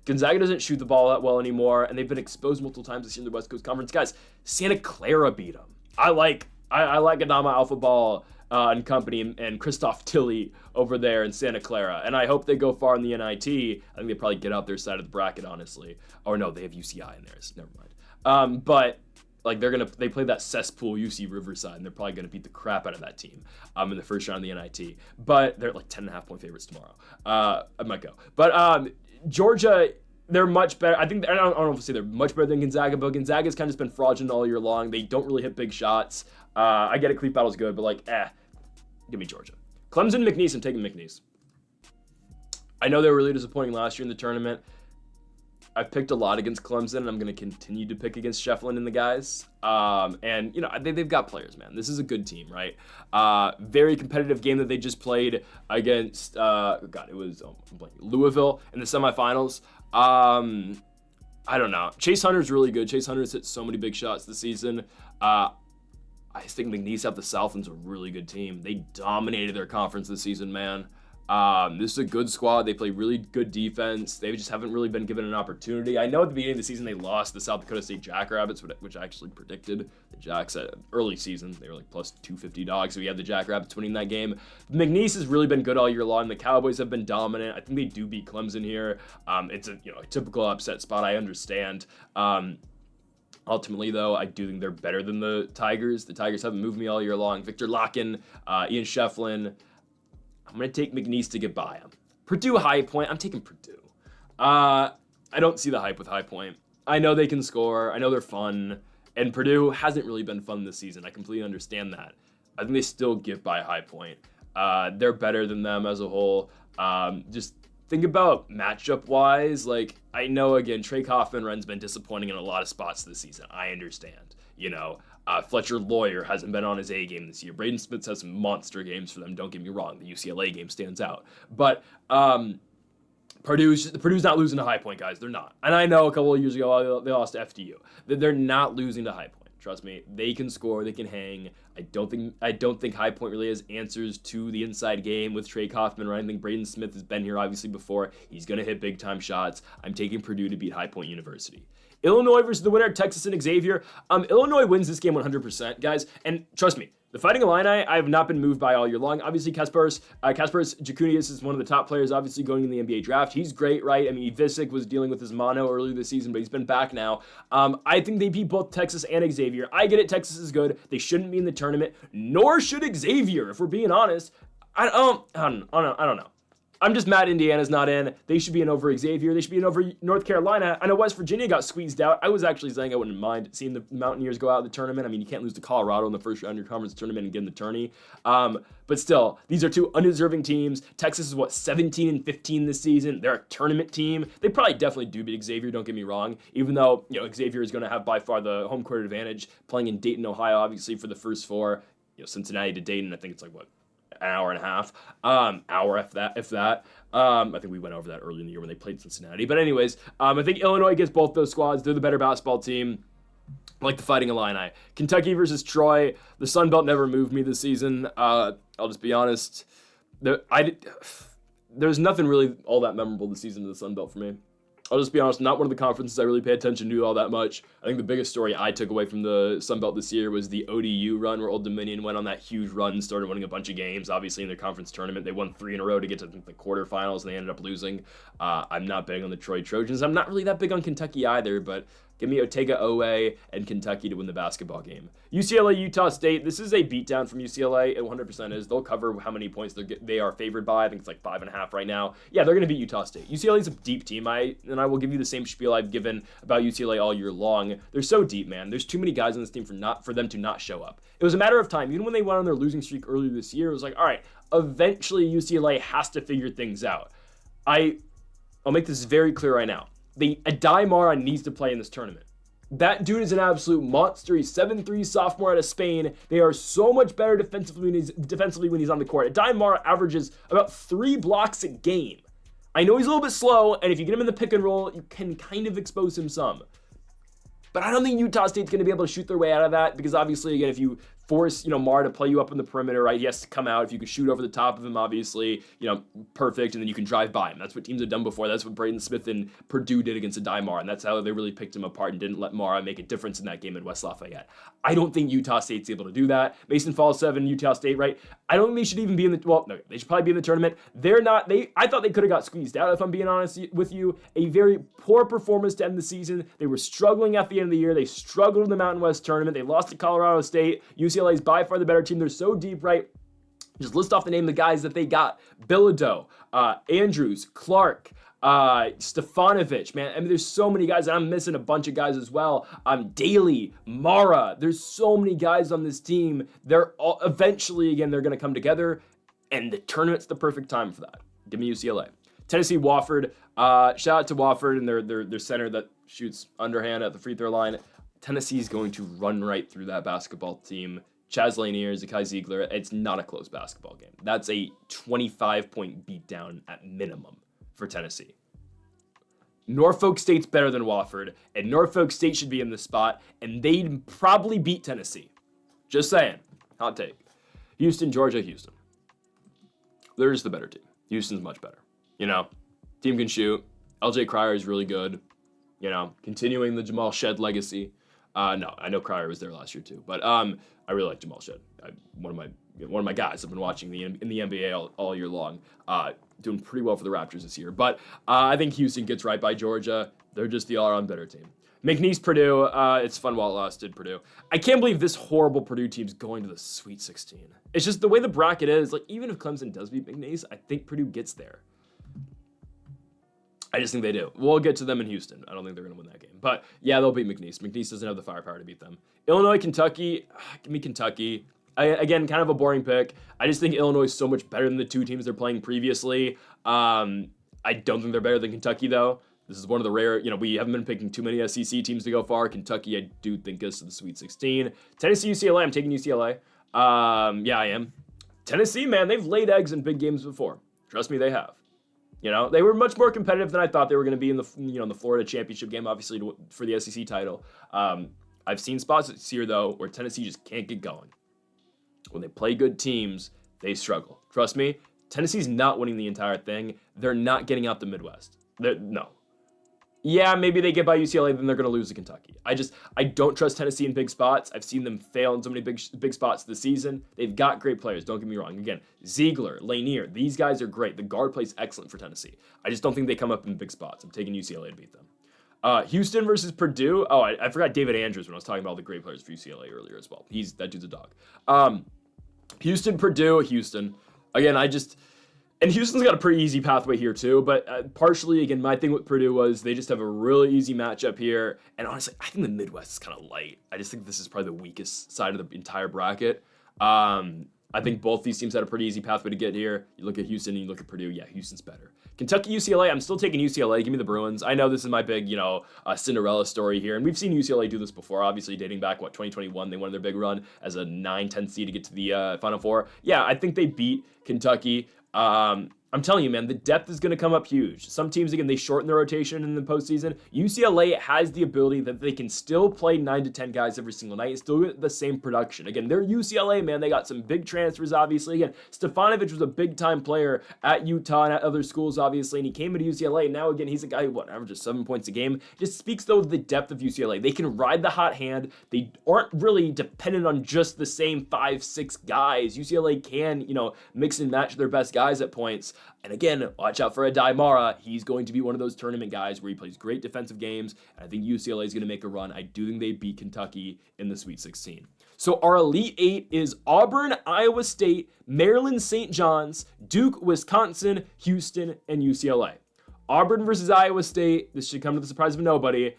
Gonzaga doesn't shoot the ball that well anymore, and they've been exposed multiple times this year in the West Coast Conference. Guys, Santa Clara beat them. I like Adama Alpha Ball and company and Christoph Tilley over there in Santa Clara. And I hope they go far in the NIT. I think they probably get out their side of the bracket, honestly. Or no, they have UCI in there, so never mind. But like they play that cesspool UC Riverside, and they're probably gonna beat the crap out of that team in the first round of the NIT. But they're like 10.5-point favorites tomorrow. I might go. But Georgia, they're much better. I don't know if I say they're much better than Gonzaga, but Gonzaga's kind of just been fraudulent all year long. They don't really hit big shots. I get it, Cleat Battle's good, but give me Georgia. Clemson, McNeese, I'm taking McNeese. I know they were really disappointing last year in the tournament. I've picked a lot against Clemson, and I'm going to continue to pick against Shefflin and the guys. And, they've got players, man. This is a good team, right? Very competitive game that they just played against, Louisville in the semifinals. I don't know. Chase Hunter's really good. Chase Hunter's hit so many big shots this season. I think McNeese out the Southland's a really good team. They dominated their conference this season, man. This is a good squad. They play really good defense. They just haven't really been given an opportunity. I know at the beginning of the season they lost the South Dakota State Jackrabbits, which I actually predicted. The Jacks at early season, they were like plus 250 dogs. So we had the Jackrabbits winning that game. McNeese has really been good all year long. The Cowboys have been dominant. I think they do beat Clemson here. It's a typical upset spot. I understand. Ultimately, though, I do think they're better than the Tigers. The Tigers haven't moved me all year long. Victor Locken, Ian Shefflin. I'm going to take McNeese to get by him. Purdue High Point. I'm taking Purdue. I don't see the hype with High Point. I know they can score. I know they're fun. And Purdue hasn't really been fun this season. I completely understand that. I think they still get by High Point. They're better than them as a whole. Just think about matchup-wise. Like, I know, again, Trey Kaufman-Wren's been disappointing in a lot of spots this season. I understand. Fletcher Lawyer hasn't been on his A game this year. Braden Smith has some monster games for them. Don't get me wrong. The UCLA game stands out. But Purdue's not losing to High Point, guys. They're not. And I know a couple of years ago they lost to FDU. They're not losing to High Point. Trust me. They can score. They can hang. I don't think High Point really has answers to the inside game with Trey Kaufman-Wren. I think Braden Smith has been here obviously before. He's going to hit big time shots. I'm taking Purdue to beat High Point University. Illinois versus the winner, Texas and Xavier. Illinois wins this game 100%, guys. And trust me, the Fighting Illini, I have not been moved by all year long. Obviously, Kasparas Jukunius is one of the top players, obviously, going in the NBA draft. He's great, right? I mean, Visick was dealing with his mono earlier this season, but he's been back now. I think they beat both Texas and Xavier. I get it, Texas is good. They shouldn't be in the tournament, nor should Xavier, if we're being honest. I don't know. I'm just mad Indiana's not in. They should be in over Xavier. They should be in over North Carolina. I know West Virginia got squeezed out. I was actually saying I wouldn't mind seeing the Mountaineers go out of the tournament. I mean, you can't lose to Colorado in the first round of your conference tournament and get in the tourney. But still, these are two undeserving teams. Texas is 17-15 this season. They're a tournament team. They probably definitely do beat Xavier, don't get me wrong. Even though, Xavier is going to have by far the home court advantage, playing in Dayton, Ohio, obviously for the first four. Cincinnati to Dayton, I think it's like an hour and a half, hour if that. I think we went over that early in the year when they played Cincinnati. But anyways, I think Illinois gets both those squads. They're the better basketball team. I like the Fighting Illini. Kentucky versus Troy. The Sun Belt never moved me this season. I'll just be honest. there's nothing really all that memorable this season in the Sun Belt for me. I'll just be honest, not one of the conferences I really pay attention to all that much. I think the biggest story I took away from the Sun Belt this year was the ODU run, where Old Dominion went on that huge run, started winning a bunch of games. Obviously, in their conference tournament, they won 3 in a row to get to the quarterfinals, and they ended up losing. I'm not big on the Troy Trojans. I'm not really that big on Kentucky either, but give me Otega Owe and Kentucky to win the basketball game. UCLA, Utah State. This is a beatdown from UCLA. It 100% is. They'll cover how many points they are favored by. I think it's like 5.5 right now. Yeah, they're going to beat Utah State. UCLA is a deep team. And I will give you the same spiel I've given about UCLA all year long. They're so deep, man. There's too many guys on this team for them to not show up. It was a matter of time. Even when they went on their losing streak earlier this year, it was like, all right, eventually UCLA has to figure things out. I'll make this very clear right now. Adai Mara needs to play in this tournament. That dude is an absolute monster. He's 7'3", sophomore out of Spain. They are so much better defensively when he's on the court. Adai Mara averages about 3 blocks a game. I know he's a little bit slow, and if you get him in the pick and roll, you can kind of expose him some. But I don't think Utah State's going to be able to shoot their way out of that, because obviously, again, if you force, Mara to play you up in the perimeter, right, he has to come out. If you can shoot over the top of him, obviously, perfect, and then you can drive by him. That's what teams have done before. That's what Braden Smith and Purdue did against Adai Mara, and that's how they really picked him apart and didn't let Mara make a difference in that game in West Lafayette. I don't think Utah State's able to do that. Mason Falls 7, Utah State, right? I don't think they should even be in no, they should probably be in the tournament. They're not. I thought they could have got squeezed out, if I'm being honest with you. A very poor performance to end the season. They were struggling at the end of the year. They struggled in the Mountain West tournament. They lost to Colorado State. UCLA is by far the better team. They're so deep, right? Just list off the name of the guys that they got. Bilodeau, Andrews, Clark, Stefanovic, man. I mean, there's so many guys, and I'm missing a bunch of guys as well. Daly, Mara. There's so many guys on this team. They're all, eventually, again, they're going to come together, and the tournament's the perfect time for that. Give me UCLA. Tennessee, Wofford. Shout out to Wofford and their center that shoots underhand at the free throw line. Tennessee's going to run right through that basketball team. Chaz Lanier, Zakai Ziegler. It's not a close basketball game. That's a 25-point beatdown at minimum for Tennessee. Norfolk State's better than Wofford, and Norfolk State should be in the spot, and they'd probably beat Tennessee. Just saying. Hot take. Houston, Georgia, Houston. They're just the better team. Houston's much better. Team can shoot. LJ Cryer is really good. Continuing the Jamal Shed legacy. No, I know Cryer was there last year too, but I really like Jamal Shed. One of my guys. I've been watching in the NBA all year long. Doing pretty well for the Raptors this year, but I think Houston gets right by Georgia. They're just the all-around better team. McNeese, Purdue. It's fun while it lasted. Purdue. I can't believe this horrible Purdue team's going to the Sweet 16. It's just the way the bracket is. Like, even if Clemson does beat McNeese, I think Purdue gets there. I just think they do. We'll get to them in Houston. I don't think they're going to win that game. But, yeah, they'll beat McNeese. McNeese doesn't have the firepower to beat them. Illinois, Kentucky. Give me Kentucky. Again, kind of a boring pick. I just think Illinois is so much better than the two teams they're playing previously. I don't think they're better than Kentucky, though. This is one of the rare, we haven't been picking too many SEC teams to go far. Kentucky, I do think gets to the Sweet 16. Tennessee, UCLA. I'm taking UCLA. Yeah, I am. Tennessee, man, they've laid eggs in big games before. Trust me, they have. They were much more competitive than I thought they were going to be in the, in the Florida championship game, obviously, for the SEC title. I've seen spots this year, though, where Tennessee just can't get going. When they play good teams, they struggle. Trust me, Tennessee's not winning the entire thing. They're not getting out the Midwest. No. Yeah, maybe they get by UCLA, then they're going to lose to Kentucky. I don't trust Tennessee in big spots. I've seen them fail in so many big spots this season. They've got great players, don't get me wrong. Again, Ziegler, Lanier, these guys are great. The guard plays excellent for Tennessee. I just don't think they come up in big spots. I'm taking UCLA to beat them. Houston versus Purdue. Oh, I forgot David Andrews when I was talking about all the great players for UCLA earlier as well. That dude's a dog. Houston, Purdue, Houston. Again, and Houston's got a pretty easy pathway here too, but partially, again, my thing with Purdue was they just have a really easy matchup here, and honestly, I think the Midwest is kind of light. I just think this is probably the weakest side of the entire bracket. I think both these teams had a pretty easy pathway to get here. You look at Houston and you look at Purdue, yeah, Houston's better. Kentucky, UCLA, I'm still taking UCLA. Give me the Bruins. I know this is my big, Cinderella story here, and we've seen UCLA do this before, obviously dating back, 2021, they won their big run as a 9-10 seed to get to the Final Four. Yeah, I think they beat Kentucky. I'm telling you, man, the depth is going to come up huge. Some teams, again, they shorten their rotation in the postseason. UCLA has the ability that they can still play 9 to 10 guys every single night and still get the same production. Again, they're UCLA, man. They got some big transfers, obviously. Again, Stefanovic was a big-time player at Utah and at other schools, obviously, and he came into UCLA. Now, again, he's a guy who, averages 7 points a game. Just speaks, though, of the depth of UCLA. They can ride the hot hand. They aren't really dependent on just the same 5-6 guys. UCLA can, mix and match their best guys at points. And again, watch out for Adai Mara. He's going to be one of those tournament guys where he plays great defensive games. And I think UCLA is going to make a run. I do think they beat Kentucky in the Sweet 16. So our Elite Eight is Auburn, Iowa State, Maryland, St. John's, Duke, Wisconsin, Houston, and UCLA. Auburn versus Iowa State. This should come to the surprise of nobody.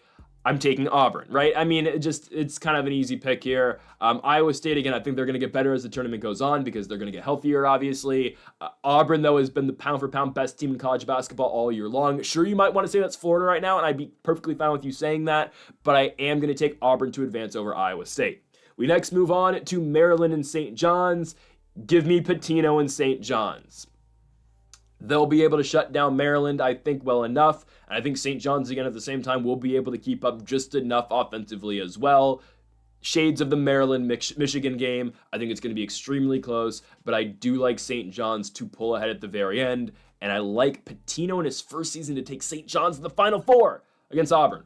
I'm taking Auburn, right? I mean, it's kind of an easy pick here. Iowa State, again, I think they're going to get better as the tournament goes on because they're going to get healthier, obviously. Auburn, though, has been the pound-for-pound best team in college basketball all year long. Sure, you might want to say that's Florida right now, and I'd be perfectly fine with you saying that, but I am going to take Auburn to advance over Iowa State. We next move on to Maryland and St. John's. Give me Pitino and St. John's. They'll be able to shut down Maryland, I think, well enough. And I think St. John's, again, at the same time, will be able to keep up just enough offensively as well. Shades of the Maryland-Michigan game. I think it's going to be extremely close, but I do like St. John's to pull ahead at the very end. And I like Pitino in his first season to take St. John's to the Final Four against Auburn.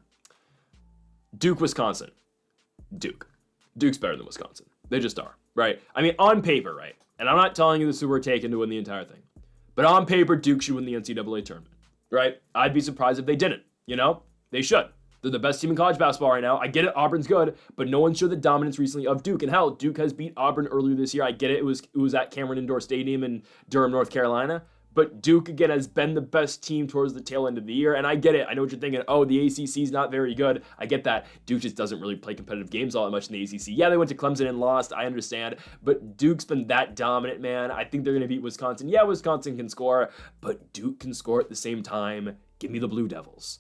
Duke, Wisconsin. Duke's better than Wisconsin. They just are, right? I mean, on paper, right? And I'm not telling you this is who we're taking to win the entire thing. But on paper, Duke should win the NCAA tournament, right? I'd be surprised if they didn't, They should. They're the best team in college basketball right now. I get it, Auburn's good, but no one showed the dominance recently of Duke. And hell, Duke has beat Auburn earlier this year. I get it. It was at Cameron Indoor Stadium in Durham, North Carolina. But Duke, again, has been the best team towards the tail end of the year. And I get it. I know what you're thinking. Oh, the ACC's not very good. I get that. Duke just doesn't really play competitive games all that much in the ACC. Yeah, they went to Clemson and lost. I understand. But Duke's been that dominant, man. I think they're going to beat Wisconsin. Yeah, Wisconsin can score, but Duke can score at the same time. Give me the Blue Devils.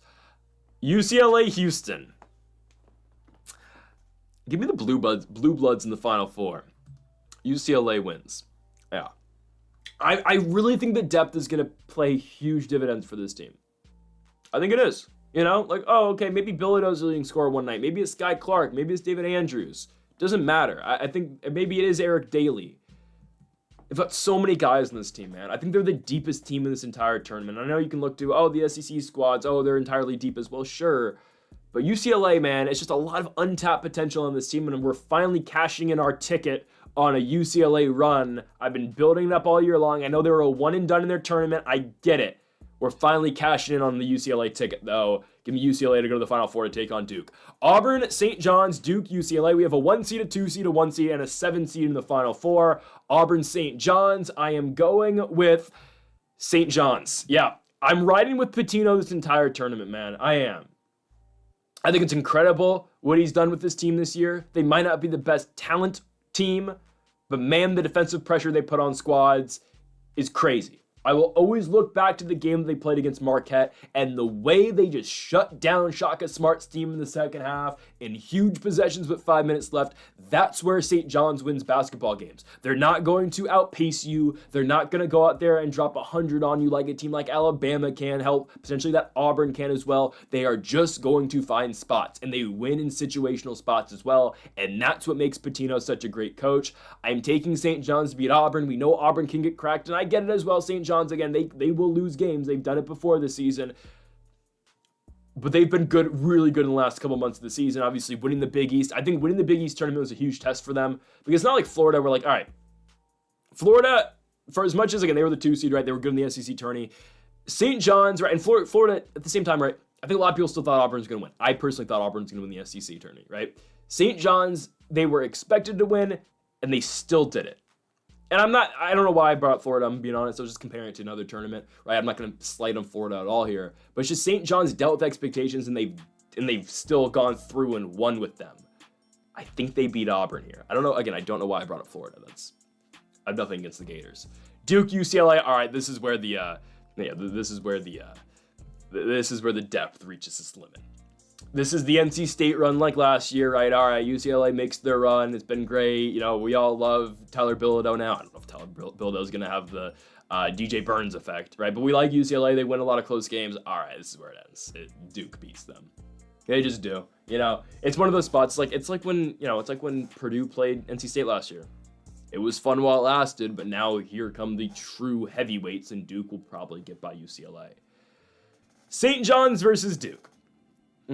UCLA, Houston. Give me the Blue Bloods in the Final Four. UCLA wins. Yeah. I really think the depth is going to play huge dividends for this team. I think it is. Okay, maybe Bilodeau's leading scorer one night. Maybe it's Sky Clark. Maybe it's David Andrews. Doesn't matter. I think maybe it is Eric Daly. They've got so many guys in this team, man. I think they're the deepest team in this entire tournament. I know you can look to, the SEC squads. They're entirely deep as well. Sure. But UCLA, man, it's just a lot of untapped potential on this team, and we're finally cashing in our ticket on a UCLA run. I've been building it up all year long. I know they were a one and done in their tournament. I get it. We're finally cashing in on the UCLA ticket, though. Give me UCLA to go to the Final Four to take on Duke. Auburn, St. John's, Duke, UCLA. We have a 1 seed, a 2 seed, a 1 seed, and a 7 seed in the Final Four. Auburn, St. John's. I am going with St. John's. Yeah, I'm riding with Pitino this entire tournament, man. I am. I think it's incredible what he's done with this team this year. They might not be the best talent team, but man, the defensive pressure they put on squads is crazy. I will always look back to the game they played against Marquette and the way they just shut down Shaka Smart's team in the second half in huge possessions with 5 minutes left. That's where St. John's wins basketball games. They're not going to outpace you. They're not going to go out there and drop 100 on you like a team like Alabama can, help potentially that Auburn can as well. They are just going to find spots, and they win in situational spots as well, and that's what makes Pitino such a great coach. I'm taking St. John's to beat Auburn. We know Auburn can get cracked, and I get it as well. St. John's, again, they will lose games. They've done it before this season. But they've been good, really good in the last couple months of the season. Obviously, winning the Big East. I think winning the Big East tournament was a huge test for them. Because it's not like Florida, we're like, all right. Florida, for as much as, again, they were the 2 seed, right? They were good in the SEC tourney. St. John's, right? And Florida, at the same time, right? I think a lot of people still thought Auburn was going to win. I personally thought Auburn was going to win the SEC tourney, right? St. John's, they were expected to win, and they still did it. And I don't know why I brought up Florida, I'm being honest. I was just comparing it to another tournament, right? I'm not going to slight on Florida at all here. But it's just St. John's dealt with expectations, and they've still gone through and won with them. I think they beat Auburn here. I don't know. Again, I don't know why I brought up Florida. I have nothing against the Gators. Duke, UCLA. All right, this is where the depth reaches its limit. This is the NC State run like last year, right? All right, UCLA makes their run. It's been great. We all love Tyler Bilodeau now. I don't know if Tyler Bilodeau is going to have the DJ Burns effect, right? But we like UCLA. They win a lot of close games. All right, this is where it ends. Duke beats them. They just do. You know, it's one of those spots. It's like when Purdue played NC State last year. It was fun while it lasted, but now here come the true heavyweights, and Duke will probably get by UCLA. St. John's versus Duke.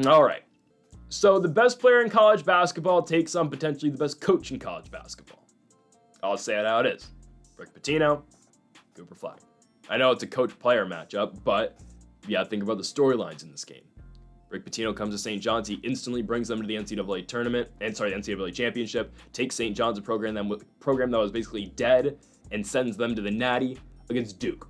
All right. So the best player in college basketball takes on potentially the best coach in college basketball. I'll say it how it is. Rick Pitino, Cooper Flag. I know it's a coach-player matchup, but you gotta think about the storylines in this game. Rick Pitino comes to St. John's. He instantly brings them to the NCAA tournament, the NCAA championship, takes St. John's, a program that was basically dead, and sends them to the Natty against Duke.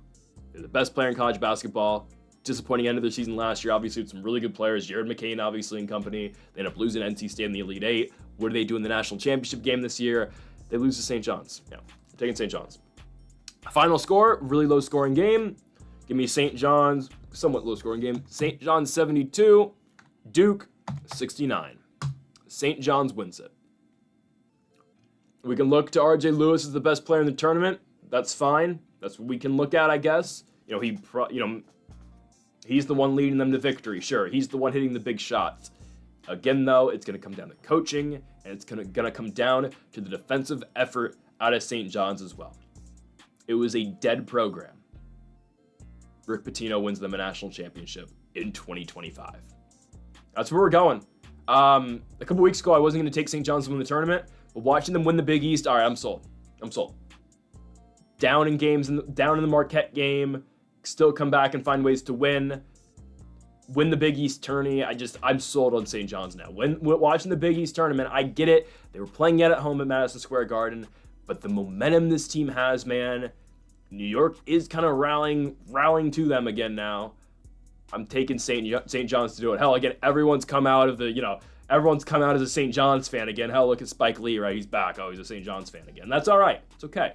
They're the best player in college basketball. Disappointing end of their season last year, obviously, with some really good players. Jared McCain, obviously, in company. They end up losing NC State in the Elite Eight. What do they do in the national championship game this year? They lose to St. John's. Yeah, I'm taking St. John's. Final score, really low scoring game. Give me St. John's, somewhat low scoring game. St. John's 72, Duke 69. St. John's wins it. We can look to RJ Lewis as the best player in the tournament. That's fine. That's what we can look at, I guess. He's the one leading them to victory. Sure, he's the one hitting the big shots. Again, though, it's going to come down to coaching, and it's going to come down to the defensive effort out of St. John's as well. It was a dead program. Rick Pitino wins them a national championship in 2025. That's where we're going. A couple weeks ago, I wasn't going to take St. John's to win the tournament, but watching them win the Big East, all right, I'm sold. Down in the Marquette game, still come back and find ways to win the Big East tourney. I'm sold on St. John's now. When watching the Big East tournament, I get it. They were playing it at home at Madison Square Garden, but the momentum this team has, man, New York is kind of rallying to them again now. I'm taking St. John's to do it. Hell, again, everyone's come out as a St. John's fan again. Hell, look at Spike Lee, right? He's back. Oh, he's a St. John's fan again. That's all right. It's okay.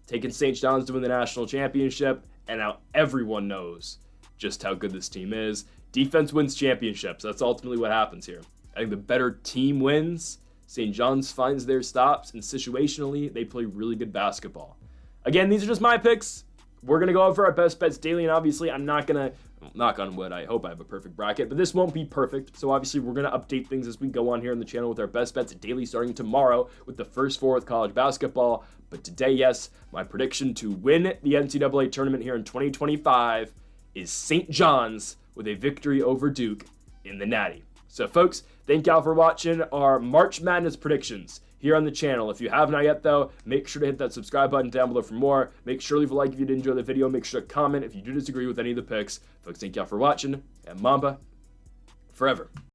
Taking St. John's to win the national championship, and now everyone knows just how good this team is. Defense wins championships. That's ultimately what happens here. I think the better team wins. St. John's finds their stops, and situationally, they play really good basketball. Again, these are just my picks. We're going to go over our best bets daily, and obviously I'm not going to, knock on wood, I hope I have a perfect bracket, but this won't be perfect. So obviously we're going to update things as we go on here on the channel with our best bets daily starting tomorrow with the first four with college basketball. But today, yes, my prediction to win the NCAA tournament here in 2025 is St. John's with a victory over Duke in the Natty. So folks, thank y'all for watching our March Madness predictions here on the channel. If you have not yet, though, make sure to hit that subscribe button down below for more. Make sure to leave a like if you did enjoy the video. Make sure to comment if you do disagree with any of the picks. Folks, thank y'all for watching, and Mamba forever.